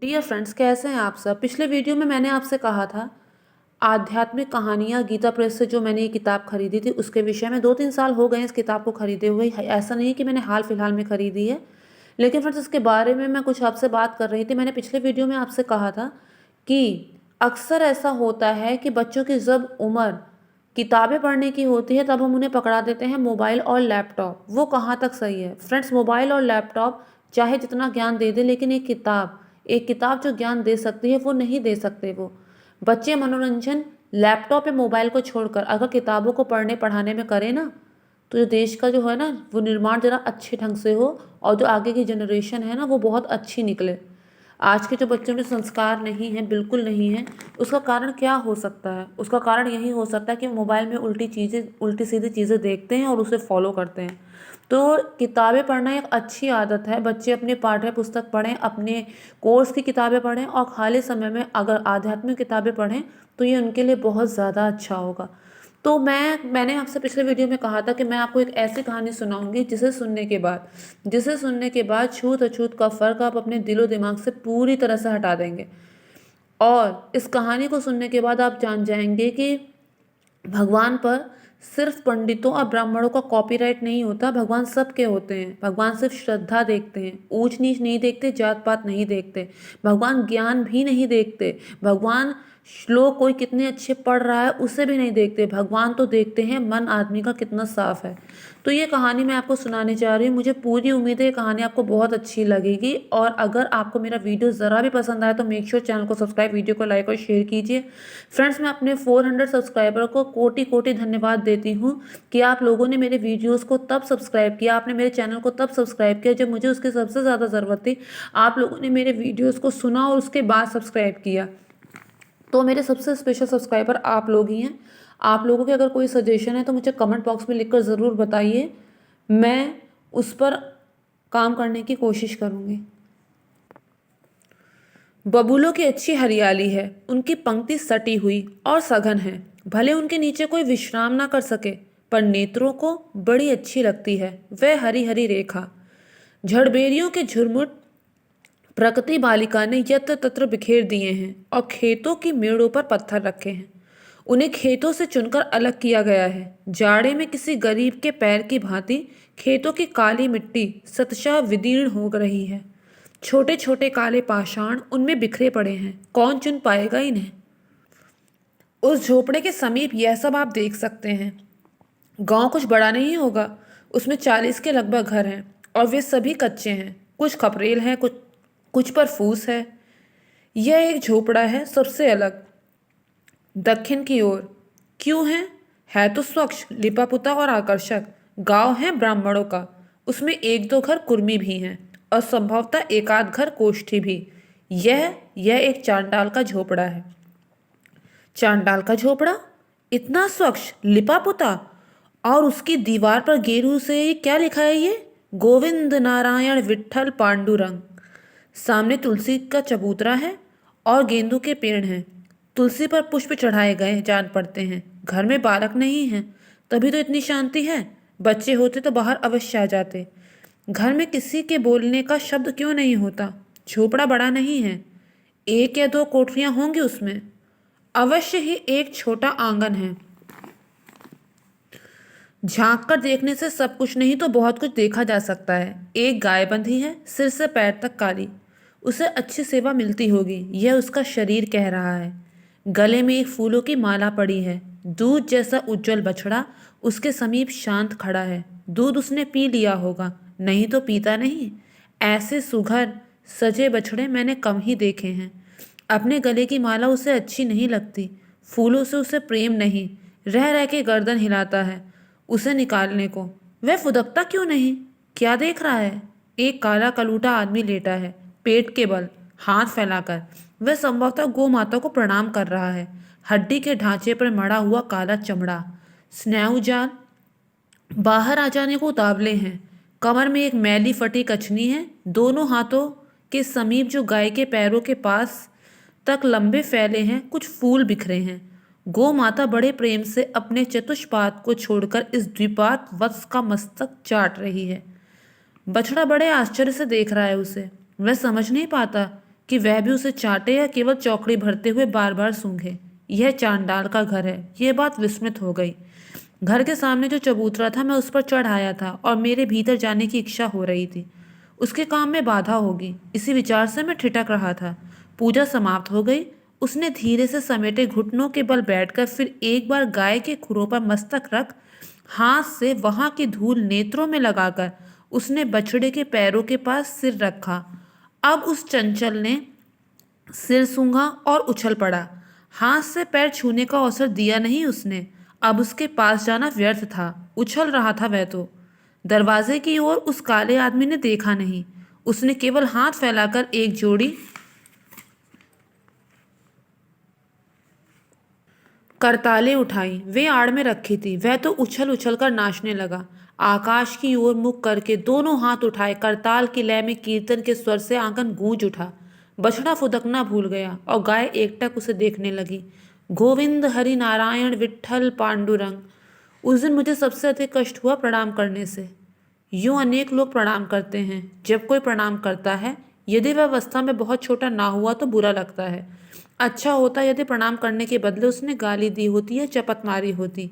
Dear friends, कैसे हैं आप सब। पिछले वीडियो में मैंने आपसे कहा था आध्यात्मिक कहानियाँ गीता प्रेस से जो मैंने ये किताब खरीदी थी उसके विषय में। 2-3 साल हो गए इस किताब को खरीदे हुए। ऐसा नहीं है कि मैंने हाल फिलहाल में खरीदी है, लेकिन फ्रेंड्स इसके बारे में मैं कुछ आपसे बात कर रही थी। मैंने पिछले वीडियो में आपसे कहा था कि अक्सर ऐसा होता है कि बच्चों की जब उम्र किताबें पढ़ने की होती है तब हम उन्हें पकड़ा देते हैं मोबाइल और लैपटॉप। वो कहाँ तक सही है फ्रेंड्स? मोबाइल और लैपटॉप चाहे जितना ज्ञान दे दे, लेकिन एक किताब जो ज्ञान दे सकती है वो नहीं दे सकते। वो बच्चे मनोरंजन लैपटॉप या मोबाइल को छोड़कर अगर किताबों को पढ़ने पढ़ाने में करें ना, तो जो देश का जो है ना वो निर्माण ज़रा अच्छे ढंग से हो और जो आगे की जनरेशन है ना वो बहुत अच्छी निकले। आज के जो बच्चों में संस्कार नहीं है, बिल्कुल नहीं है। उसका कारण क्या हो सकता है? उसका कारण यही हो सकता है कि मोबाइल में उल्टी सीधी चीज़ें देखते हैं और उसे फॉलो करते हैं। तो किताबें पढ़ना एक अच्छी आदत है। बच्चे अपने पाठ्य पुस्तक पढ़ें, अपने कोर्स की किताबें पढ़ें और खाली समय में अगर आध्यात्मिक किताबें पढ़ें तो ये उनके लिए बहुत ज़्यादा अच्छा होगा। तो मैंने आपसे पिछले वीडियो में कहा था कि मैं आपको एक ऐसी कहानी सुनाऊंगी जिसे सुनने के बाद छूत अछूत का फ़र्क आप अपने दिलो दिमाग से पूरी तरह से हटा देंगे। और इस कहानी को सुनने के बाद आप जान जाएंगे कि भगवान पर सिर्फ पंडितों और ब्राह्मणों का कॉपीराइट नहीं होता। भगवान सबके होते हैं। भगवान सिर्फ श्रद्धा देखते हैं, ऊंच नीच नहीं देखते, जात पात नहीं देखते। भगवान ज्ञान भी नहीं देखते। भगवान श्लोक कोई कितने अच्छे पढ़ रहा है उसे भी नहीं देखते। भगवान तो देखते हैं मन आदमी का कितना साफ है। तो ये कहानी मैं आपको सुनाने जा रही हूँ। मुझे पूरी उम्मीद है ये कहानी आपको बहुत अच्छी लगेगी। और अगर आपको मेरा वीडियो ज़रा भी पसंद आए तो मेक श्योर चैनल को सब्सक्राइब, वीडियो को लाइक और शेयर कीजिए। फ्रेंड्स, मैं अपने 400 सब्सक्राइबर को कोटि कोटि धन्यवाद देती हूँ कि आप लोगों ने मेरे वीडियोस को तब सब्सक्राइब किया, आपने मेरे चैनल को तब सब्सक्राइब किया जब मुझे उसकी सबसे ज़्यादा ज़रूरत थी। आप लोगों ने मेरे वीडियोस को सुना और उसके बाद सब्सक्राइब किया। तो मेरे सबसे स्पेशल सब्सक्राइबर आप लोग ही हैं। आप लोगों के अगर कोई सजेशन है तो मुझे कमेंट बॉक्स में लिखकर ज़रूर बताइए। मैं उस पर काम करने की कोशिश करूँगी। बबूलों की अच्छी हरियाली है। उनकी पंक्ति सटी हुई और सघन है। भले उनके नीचे कोई विश्राम ना कर सके, पर नेत्रों को बड़ी अच्छी लगती है वह हरी हरी रेखा। झड़बेरियों के झुरमुट प्रकृति बालिका ने यत्र तत्र बिखेर दिए हैं और खेतों की मेड़ों पर पत्थर रखे हैं। उन्हें खेतों से चुनकर अलग किया गया है। जाड़े में किसी गरीब के पैर की भांति खेतों की काली मिट्टी सतशः विदीर्ण हो रही है। छोटे छोटे काले पाषाण उनमें बिखरे पड़े हैं। कौन चुन पाएगा इन्हें? उस झोपड़े के समीप यह सब आप देख सकते हैं। गांव कुछ बड़ा नहीं होगा। उसमें 40 के लगभग घर हैं और वे सभी कच्चे हैं। कुछ खपरेल हैं, कुछ कुछ पर फूस है। यह एक झोपड़ा है सबसे अलग, दक्षिण की ओर। क्यों है तो स्वच्छ, लिपा पुता और आकर्षक। गांव है ब्राह्मणों का। उसमें एक दो घर कुर्मी भी हैं और संभवतः एक आध घर कोष्ठी भी। यह एक चांडाल का झोपड़ा है। चांडाल का झोपड़ा? इतना स्वच्छ, लिपा पुता, और उसकी दीवार पर गेरू से क्या लिखा है ये? गोविंद नारायण विट्ठल पांडुरंग। सामने तुलसी का चबूतरा है और गेंदू के पेड़ हैं। तुलसी पर पुष्प चढ़ाए गए जान पड़ते हैं। घर में बालक नहीं है, तभी तो इतनी शांति है। बच्चे होते तो बाहर अवश्य आ जाते। घर में किसी के बोलने का शब्द क्यों नहीं होता? झोपड़ा बड़ा नहीं है। एक या दो कोठरियां होंगी उसमें। अवश्य ही एक छोटा आंगन है। झांक कर देखने से सब कुछ नहीं तो बहुत कुछ देखा जा सकता है। एक गाय बंधी है, सिर से पैर तक काली। उसे अच्छी सेवा मिलती होगी, यह उसका शरीर कह रहा है। गले में एक फूलों की माला पड़ी है। दूध जैसा उज्जवल बछड़ा उसके समीप शांत खड़ा है। दूध उसने पी लिया होगा, नहीं तो पीता नहीं। ऐसे सुघर सजे बछड़े मैंने कम ही देखे हैं। अपने गले की माला उसे अच्छी नहीं लगती। फूलों से उसे प्रेम नहीं। रह रह के गर्दन हिलाता है उसे निकालने को। वह फुदकता क्यों नहीं? क्या देख रहा है? एक काला कलूटा आदमी लेटा है, पेट के बल, हाथ फैलाकर। वह संभवतः गौ माता को प्रणाम कर रहा है। हड्डी के ढांचे पर मड़ा हुआ काला चमड़ा, स्नायु जाल बाहर आ जाने को उतावले हैं। कमर में एक मैली फटी कछनी है। दोनों हाथों के समीप जो गाय के पैरों के पास तक लंबे फैले हैं, कुछ फूल बिखरे हैं। गौ माता बड़े प्रेम से अपने चतुष्पाद को छोड़कर इस द्विपात वत्स का मस्तक चाट रही है। बछड़ा बड़े आश्चर्य से देख रहा है उसे। वह समझ नहीं पाता कि वह भी उसे चाटे या केवल चौकड़ी भरते हुए बार बार सूंघे। यह चांडाल का घर है। यह बात विस्मित हो गई। घर के सामने जो चबूतरा था मैं उस पर चढ़ आया था और मेरे भीतर जाने की इच्छा हो रही थी। उसके काम में बाधा होगी, इसी विचार से मैं ठिठक रहा था। पूजा समाप्त हो गई। उसने धीरे से समेटे घुटनों के बल बैठकर फिर एक बार गाय के खुरों पर मस्तक रख हाथ से वहां की धूल नेत्रों में लगाकर उसने बछड़े के पैरों के पास सिर रखा। अब उस चंचल ने सिर सूंघा और उछल पड़ा। हाथ से पैर छूने का अवसर दिया नहीं उसने। अब उसके पास जाना व्यर्थ था। उछल रहा था वह तो। दरवाजे की ओर उस काले आदमी ने देखा नहीं। उसने केवल हाथ फैलाकर एक जोड़ी करताले उठाई। वे आड़ में रखी थी। वह तो उछल उछल कर नाचने लगा। आकाश की ओर मुख करके दोनों हाथ उठाए करताल की लय में कीर्तन के स्वर से आंगन गूंज उठा। बछड़ा फुदकना भूल गया और गाय एकटक उसे देखने लगी। गोविंद हरि नारायण विट्ठल पांडुरंग। उस दिन मुझे सबसे अधिक कष्ट हुआ प्रणाम करने से। यूं अनेक लोग प्रणाम करते हैं। जब कोई प्रणाम करता है, यदि वह अवस्था में बहुत छोटा ना हुआ तो बुरा लगता है। अच्छा होता यदि प्रणाम करने के बदले उसने गाली दी होती या चपत मारी होती।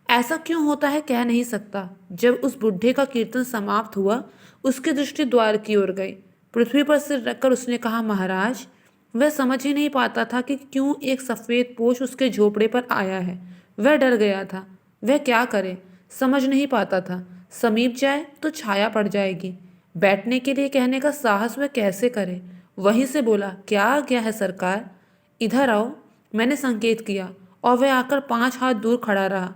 ऐसा क्यों होता है कह नहीं सकता। जब उस बुढ़े का कीर्तन समाप्त हुआ, उसकी दृष्टि द्वार की ओर गई। पृथ्वी पर सिर रखकर उसने कहा, महाराज। वह समझ ही नहीं पाता था कि क्यों एक सफेद पोष उसके झोपड़े पर आया है। वह डर गया था। वह क्या करे, समझ नहीं पाता था। समीप जाए तो छाया पड़ जाएगी। बैठने के लिए कहने का साहस वह कैसे करे। वहीं से बोला, क्या आज्ञा है सरकार। इधर आओ। मैंने संकेत किया और वह आकर 5 हाथ दूर खड़ा रहा।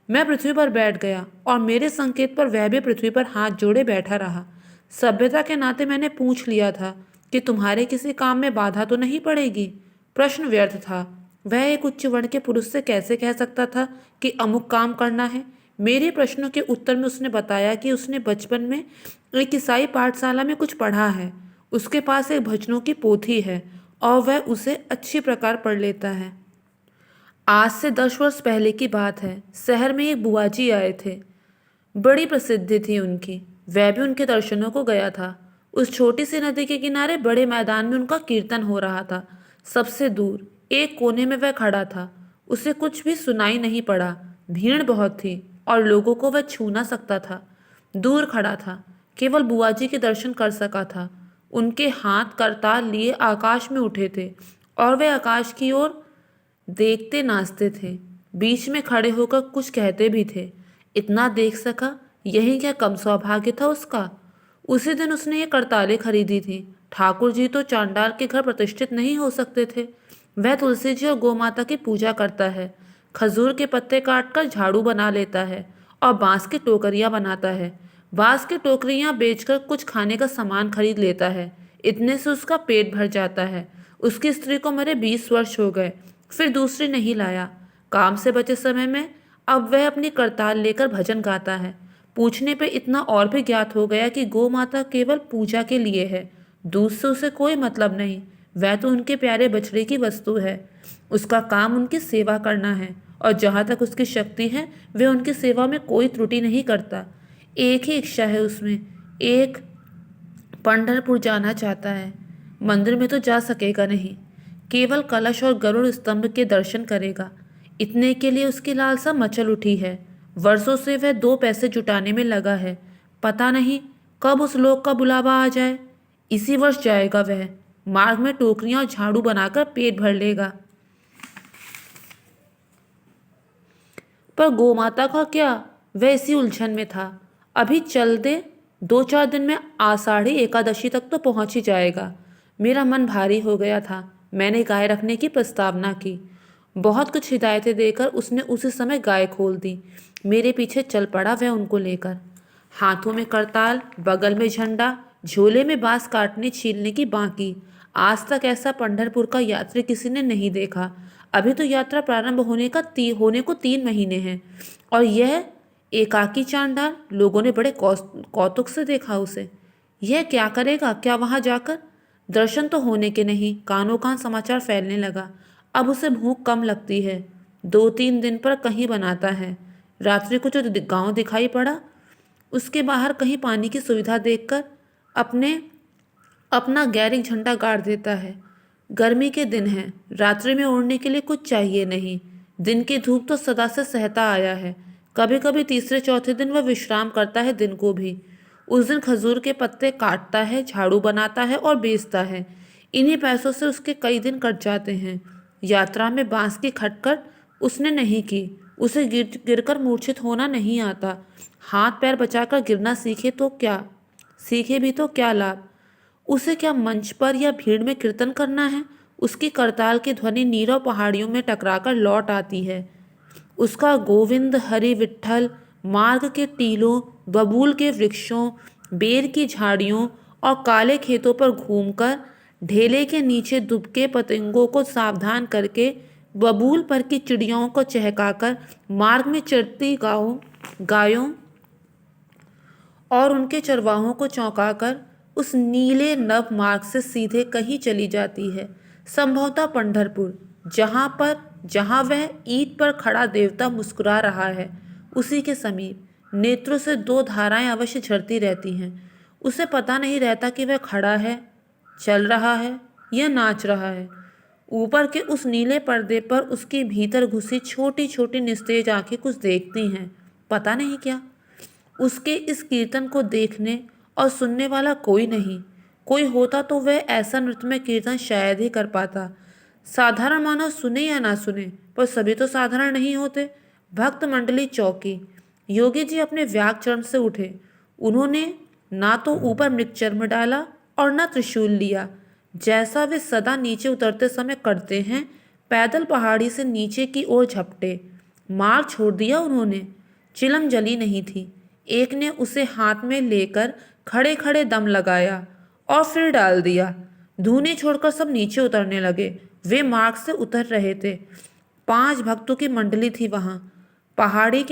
मैं पृथ्वी पर बैठ गया और मेरे संकेत पर वह भी पृथ्वी पर हाथ जोड़े बैठा रहा। सभ्यता के नाते मैंने पूछ लिया था कि तुम्हारे किसी काम में बाधा तो नहीं पड़ेगी। प्रश्न व्यर्थ था। वह एक उच्च वर्ण के पुरुष से कैसे कह सकता था कि अमुक काम करना है। मेरे प्रश्नों के उत्तर में उसने बताया कि उसने बचपन में एक ईसाई पाठशाला में कुछ पढ़ा है। उसके पास एक भजनों की पोथी है और वह उसे अच्छी प्रकार पढ़ लेता है। आज से 10 वर्ष पहले की बात है। शहर में एक बुआ जी आए थे। बड़ी प्रसिद्धि थी उनकी। वह भी उनके दर्शनों को गया था। उस छोटी सी नदी के किनारे बड़े मैदान में उनका कीर्तन हो रहा था। सबसे दूर एक कोने में वह खड़ा था। उसे कुछ भी सुनाई नहीं पड़ा। भीड़ बहुत थी और लोगों को वह छू ना सकता था। दूर खड़ा था, केवल बुआ जी के दर्शन कर सका था। उनके हाथ करताल लिए आकाश में उठे थे और वे आकाश की ओर देखते नाचते थे। बीच में खड़े होकर कुछ कहते भी थे। इतना देख सका, यही क्या कम सौभाग्य था उसका। उसी दिन उसने ये करताले खरीदी थी। ठाकुर जी तो चांडाल के घर प्रतिष्ठित नहीं हो सकते थे। वह तुलसी जी और गोमाता की पूजा करता है। खजूर के पत्ते काटकर झाड़ू बना लेता है और बांस की टोकरियां बनाता है। बांस की टोकरियां बेचकर कुछ खाने का सामान खरीद लेता है। इतने से उसका पेट भर जाता है। उसकी स्त्री को मरे 20 वर्ष हो गए, फिर दूसरी नहीं लाया। काम से बचे समय में अब वह अपनी करताल लेकर भजन गाता है। पूछने पे इतना और भी ज्ञात हो गया कि गौ माता केवल पूजा के लिए है। दूध से उसे कोई मतलब नहीं। वह तो उनके प्यारे बछड़े की वस्तु है। उसका काम उनकी सेवा करना है और जहाँ तक उसकी शक्ति है वह उनकी सेवा में कोई त्रुटि नहीं करता। एक ही इच्छा है उसमें, एक पंढरपुर जाना चाहता है। मंदिर में तो जा सकेगा नहीं, केवल कलश और गरुड़ स्तंभ के दर्शन करेगा। इतने के लिए उसकी लालसा मचल उठी है। वर्षों से वह 2 पैसे जुटाने में लगा है। पता नहीं कब उस लोक का बुलावा आ जाए। इसी वर्ष जाएगा वह। मार्ग में टोकरियां और झाड़ू बनाकर पेट भर लेगा। पर गोमाता का क्या, वह इसी उलझन में था। अभी चल दे, 2-4 दिन में आषाढ़ी एकादशी तक तो पहुंच ही जाएगा। मेरा मन भारी हो गया था। मैंने गाय रखने की प्रस्तावना की। बहुत कुछ हिदायतें देकर उसने उसी समय गाय खोल दी। मेरे पीछे चल पड़ा वह उनको लेकर। हाथों में करताल, बगल में झंडा, झोले में बांस काटने छीलने की बाकी। आज तक ऐसा पंढरपुर का यात्री किसी ने नहीं देखा। अभी तो यात्रा प्रारंभ होने को 3 महीने हैं और यह एकाकी चांडाल। लोगों ने बड़े कौतुक से देखा उसे। यह क्या करेगा, क्या वहां जाकर। दर्शन तो होने के नहीं, कानों कान समाचार फैलने लगा। अब उसे भूख कम लगती है। 2-3 दिन पर कहीं बनाता है। रात्रि को जो गांव दिखाई पड़ा, उसके बाहर कहीं पानी की सुविधा देखकर अपने अपना गैरिक झंडा गाड़ देता है। गर्मी के दिन हैं, रात्रि में ओढ़ने के लिए कुछ चाहिए नहीं। दिन की धूप तो सदा से सहता आया है। कभी कभी तीसरे चौथे दिन वह विश्राम करता है, दिन को भी। उस दिन खजूर के पत्ते काटता है, झाड़ू बनाता है और बेचता है। इन्हीं पैसों से उसके कई दिन कट जाते हैं। यात्रा में बांस की खटखट उसने नहीं की। उसे गिरकर मूर्छित होना नहीं आता। हाथ पैर बचाकर गिरना सीखे भी तो क्या लाभ। उसे क्या मंच पर या भीड़ में कीर्तन करना है। उसकी करताल की ध्वनि नीरव पहाड़ियों में टकराकर लौट आती है। उसका गोविंद हरि विट्ठल मार्ग के टीलों, बबूल के वृक्षों, बेर की झाड़ियों और काले खेतों पर घूमकर, ढेले के नीचे दुबके पतंगों को सावधान करके, बबूल पर की चिड़ियों को चहकाकर, मार्ग में चरती गायों और उनके चरवाहों को चौंकाकर उस नीले नव मार्ग से सीधे कहीं चली जाती है, संभवतः पंढरपुर, जहाँ वह ईंट पर खड़ा देवता मुस्कुरा रहा है, उसी के समीप। नेत्रों से दो धाराएं अवश्य झरती रहती हैं। उसे पता नहीं रहता कि वह खड़ा है, चल रहा है या नाच रहा है। ऊपर के उस नीले पर्दे पर उसकी भीतर घुसी छोटी छोटी निस्तेज आंखें कुछ देखती हैं, पता नहीं क्या। उसके इस कीर्तन को देखने और सुनने वाला कोई नहीं। कोई होता तो वह ऐसा नृत्यमय कीर्तन शायद ही कर पाता। साधारण मानव सुने या ना सुने, पर सभी तो साधारण नहीं होते। भक्त मंडली चौकी। योगी जी अपने व्याग चरण से उठे। उन्होंने ना तो ऊपर मृगचर्म डाला और न त्रिशूल लिया, जैसा वे सदा नीचे उतरते समय करते हैं। पैदल पहाड़ी से नीचे की ओर झपटे। मार्ग छोड़ दिया उन्होंने। चिलम जली नहीं थी। एक ने उसे हाथ में लेकर खड़े खड़े दम लगाया और फिर डाल दिया। धूने छोड़कर सब नीचे उतरने लगे। वे मार्ग से उतर रहे थे। 5 भक्तों की मंडली थी वहां। पहाड़ी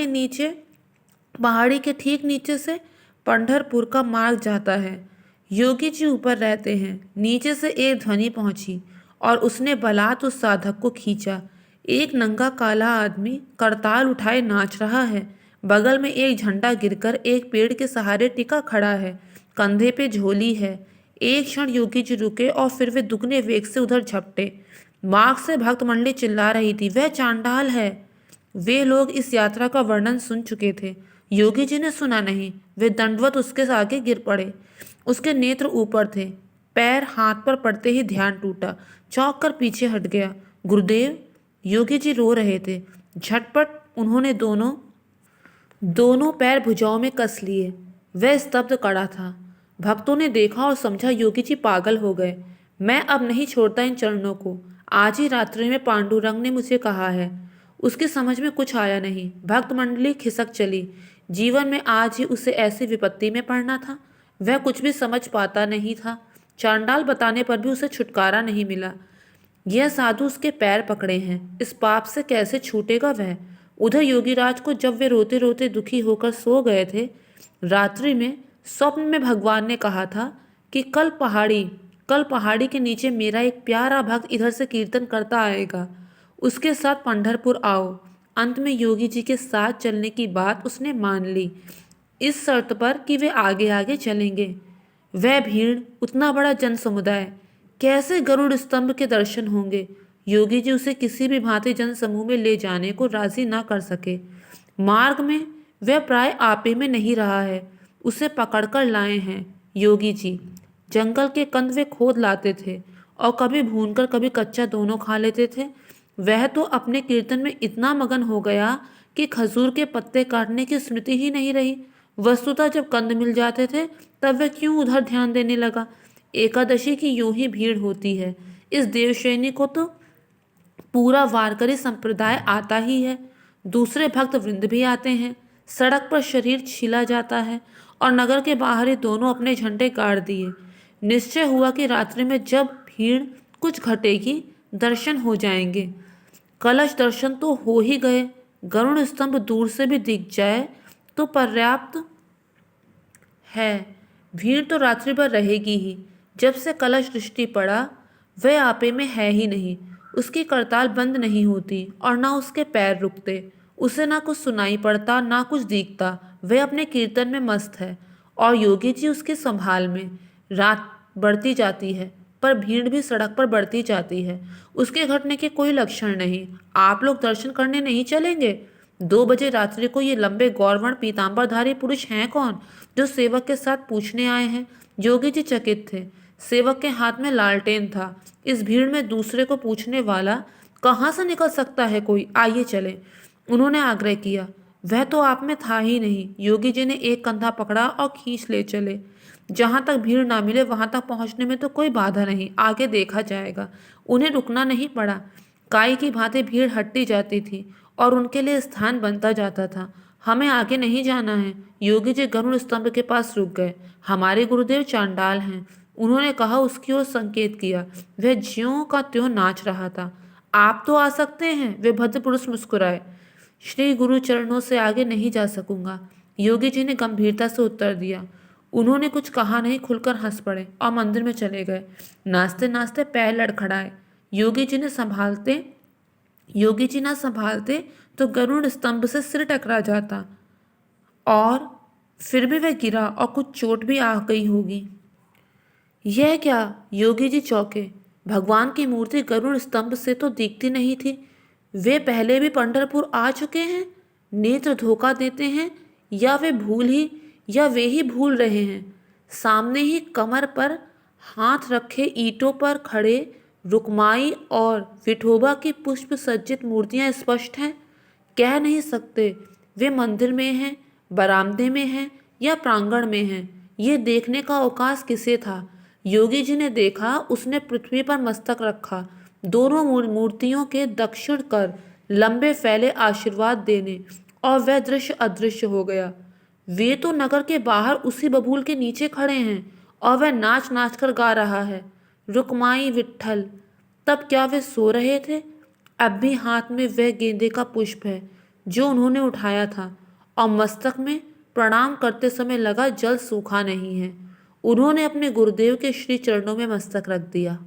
के ठीक नीचे से पंढरपुर का मार्ग जाता है। योगी जी ऊपर रहते हैं। नीचे से एक ध्वनि पहुंची और उसने बलात् उस साधक को खींचा। एक नंगा काला आदमी करताल उठाए नाच रहा है। बगल में एक झंडा गिरकर एक पेड़ के सहारे टिका खड़ा है। कंधे पे झोली है। एक क्षण योगी जी रुके और फिर वे दुगने वेग से उधर झपटे। मार्ग से भक्त मंडली चिल्ला रही थी, वह चांडाल है। वे लोग इस यात्रा का वर्णन सुन चुके थे। योगी जी ने सुना नहीं। वे दंडवत उसके आगे गिर पड़े। उसके नेत्र ऊपर थे। पैर हाथ पर पड़ते ही ध्यान टूटा। चौंक कर पीछे हट गया। गुरुदेव! योगी जी रो रहे थे। झटपट उन्होंने दोनों पैर भुजाओं में कस लिए। वह स्तब्ध खड़ा था। भक्तों ने देखा और समझा योगी जी पागल हो गए। मैं अब नहीं छोड़ता इन चरणों को। आज ही रात्रि में पांडुरंग ने मुझे कहा है। उसकी समझ में कुछ आया नहीं। भक्त मंडली खिसक चली। जीवन में आज ही उसे ऐसी विपत्ति में पड़ना था। वह कुछ भी समझ पाता नहीं था। चांडाल बताने पर भी उसे छुटकारा नहीं मिला। यह साधु उसके पैर पकड़े हैं, इस पाप से कैसे छूटेगा वह। उधर योगीराज को जब वे रोते रोते दुखी होकर सो गए थे, रात्रि में स्वप्न में भगवान ने कहा था कि कल पहाड़ी के नीचे मेरा एक प्यारा भक्त इधर से कीर्तन करता आएगा, उसके साथ पंढरपुर आओ। अंत में योगी जी के साथ चलने की बात उसने मान ली, इस शर्त पर कि वे आगे आगे चलेंगे। वह भीड़, उतना बड़ा जन समुदाय, कैसे गरुड़ स्तंभ के दर्शन होंगे। योगी जी उसे किसी भी भांति जन समूह में ले जाने को राजी ना कर सके। मार्ग में वह प्राय आपे में नहीं रहा है, उसे पकड़कर लाए हैं योगी जी। जंगल के कंद वे खोद लाते थे और कभी भूनकर कभी कच्चा दोनों खा लेते थे। वह तो अपने कीर्तन में इतना मगन हो गया कि खजूर के पत्ते काटने की स्मृति ही नहीं रही। वस्तुतः जब कंद मिल जाते थे तब वह क्यों उधर ध्यान देने लगा। एकादशी की यूं ही भीड़ होती है। इस देवशैनी को तो पूरा वारकरी संप्रदाय आता ही है। दूसरे भक्त वृंद भी आते हैं। सड़क पर शरीर छिला जाता है और नगर के बाहर ही दोनों अपने झंडे गाड़ दिए। निश्चय हुआ कि रात्रि में जब भीड़ कुछ घटेगी, दर्शन हो जाएंगे। कलश दर्शन तो हो ही गए। गरुड़ स्तंभ दूर से भी दिख जाए तो पर्याप्त है। भीड़ तो रात्रि भर रहेगी ही। जब से कलश दृष्टि पड़ा, वह आपे में है ही नहीं। उसकी करताल बंद नहीं होती और ना उसके पैर रुकते। उसे ना कुछ सुनाई पड़ता, ना कुछ दिखता। वह अपने कीर्तन में मस्त है और योगी जी उसकी संभाल में। बढ़ती जाती है, पर भीड़ भी सड़क पर बढ़ती जाती है। उसके घटने के कोई लक्षण नहीं। आप लोग दर्शन करने नहीं चलेंगे? 2 बजे रात्रि को ये लंबे गौरवर्ण पीतांबरधारी पुरुष हैं कौन, जो सेवक के साथ पूछने आए हैं? योगी जी चकित थे। सेवक के हाथ में लालटेन था। इस भीड़ में दूसरे को पूछने वाला कहाँ से निकल सकता है कोई? आइए चलें, उन्होंने आग्रह किया। वह तो आप में था ही नहीं। योगी जी ने एक कंधा पकड़ा और खींच ले चले। जहां तक भीड़ ना मिले वहां तक पहुंचने में तो कोई बाधा नहीं, आगे देखा जाएगा। उन्हें रुकना नहीं पड़ा। काई की भांति भीड़ हटती जाती थी और उनके लिए स्थान बनता जाता था। हमें आगे नहीं जाना है। योगी जी गरुड़ स्तंभ के पास रुक गए। हमारे गुरुदेव चांडाल हैं, उन्होंने कहा। उसकी ओर संकेत किया। वह ज्यों का त्यों नाच रहा था। आप तो आ सकते हैं, वे भद्र पुरुष मुस्कुराए। श्री गुरु चरणों से आगे नहीं जा सकूंगा, योगी जी ने गंभीरता से उत्तर दिया। उन्होंने कुछ कहा नहीं, खुलकर हंस पड़े और मंदिर में चले गए। नाचते नाचते पैर लड़खड़ाए। योगी जी ना संभालते तो गरुड़ स्तंभ से सिर टकरा जाता, और फिर भी वह गिरा और कुछ चोट भी आ गई होगी। यह क्या? योगी जी चौंके। भगवान की मूर्ति गरुड़ स्तंभ से तो दिखती नहीं थी। वे पहले भी पंढरपुर आ चुके हैं? नेत्र धोखा देते हैं, या वे ही भूल रहे हैं? सामने ही कमर पर हाथ रखे ईंटों पर खड़े रुक्माई और विठोबा की पुष्प सज्जित मूर्तियां स्पष्ट हैं। कह नहीं सकते वे मंदिर में हैं, बरामदे में हैं या प्रांगण में हैं। ये देखने का अवकाश किसे था? योगी जी ने देखा। उसने पृथ्वी पर मस्तक रखा, दोनों मूर्तियों के दक्षिण कर लंबे फैले आशीर्वाद देने, और वह दृश्य अदृश्य हो गया। वे तो नगर के बाहर उसी बबूल के नीचे खड़े हैं और वह नाच नाच कर गा रहा है, रुक्माई विट्ठल। तब क्या वे सो रहे थे? अब भी हाथ में वह गेंदे का पुष्प है जो उन्होंने उठाया था, और मस्तक में प्रणाम करते समय लगा जल सूखा नहीं है। उन्होंने अपने गुरुदेव के श्री चरणों में मस्तक रख दिया।